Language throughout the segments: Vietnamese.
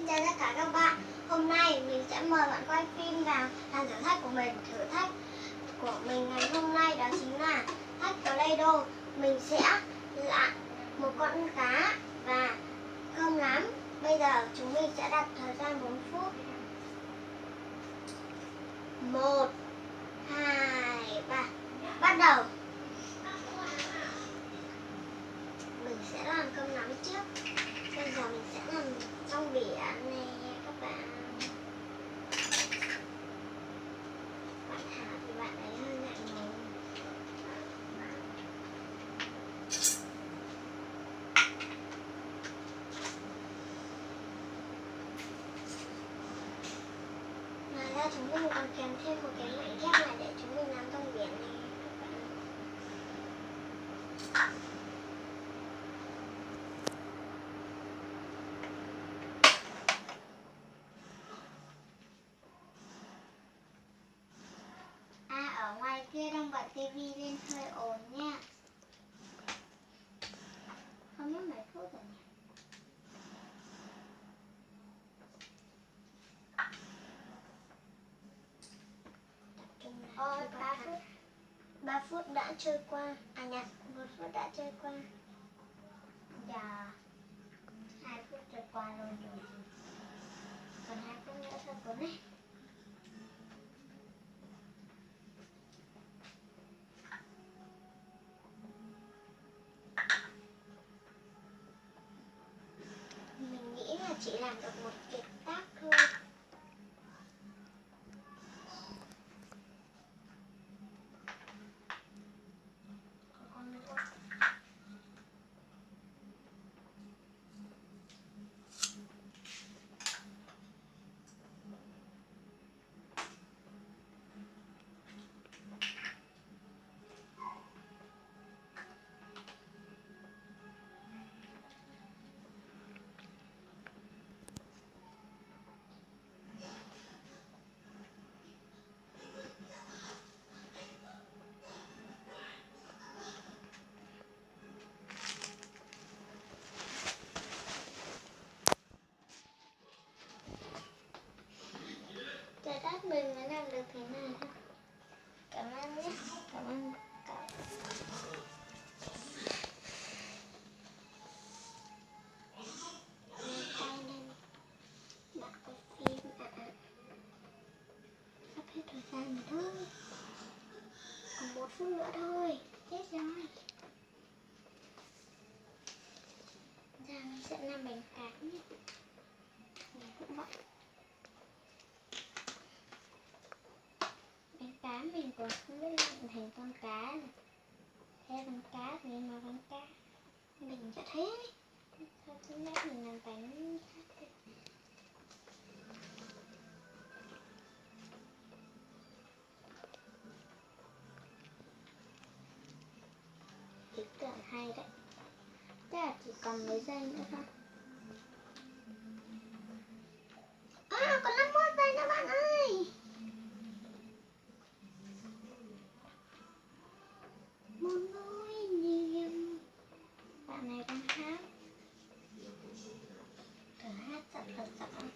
Xin chào tất cả các bạn. Hôm nay mình sẽ mời bạn quay phim vào làm thử thách của mình. Thử thách của mình ngày hôm nay đó chính là thách Play-Doh. Mình sẽ lặn một con cá và không lắm. Bây giờ chúng mình sẽ đặt thời gian 4 phút. 1, 2, 3. Bắt đầu. Mình sẽ làm cơm nắm trước. Bây giờ mình sẽ làm trong biển này các bạn. Bạn Thảo thì bạn ấy hơi ngại ngùng. Ngoài ra chúng mình còn kèm thêm một cái mảnh ghép này để chúng mình làm trong biển này các bạn. Ở ngoài kia đang bật tivi lên hơi ồn nha. Không biết mấy phút rồi nhỉ? Ôi, 3 phút. 3 phút đã trôi qua. À nhặt, 1 phút đã trôi qua. Giờ 2 phút trôi qua rồi. Còn 2 phút nữa thôi cuốn này. Mình nghĩ là chỉ làm được một kiệt tác thôi. Trời đất, mình mới làm được thế này thôi. Cảm ơn nhé. Cảm ơn cậu. Tay lên. Đặt cái phim. Sắp hết thời gian rồi thôi. Còn 1 phút nữa thôi. Chết rồi. Giờ mình sẽ làm bánh cá nhé. Mình cũng vậy. Bánh cá mình còn không biết làm thành con cá này. Thế con cá thì mà con cá mình sẽ thế. Sao thứ nhất mình làm bánh khác. Ý tưởng hay đấy. Chắc là chỉ còn mấy giây nữa thôi. Còn 51 giây nữa bạn ơi. Một nỗi niềm. Bạn này đang hát. Thử hát giọng thật giọng.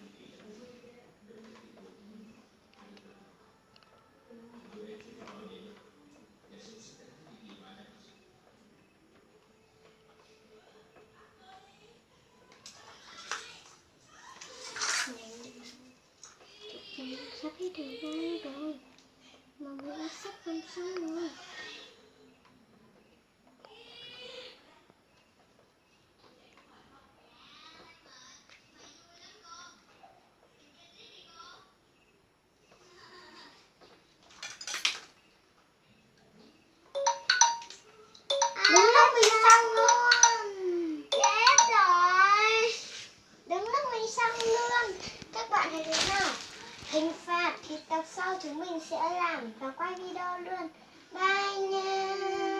Sắp hết thời gian rồi. Mà bữa sắp còn xong rồi. Đúng lúc mình xong luôn. Chết rồi. Đúng lúc mình xong luôn. Các bạn thấy thế nào? Hình phạt thì tập sau chúng mình sẽ làm và quay video luôn. Bye nha.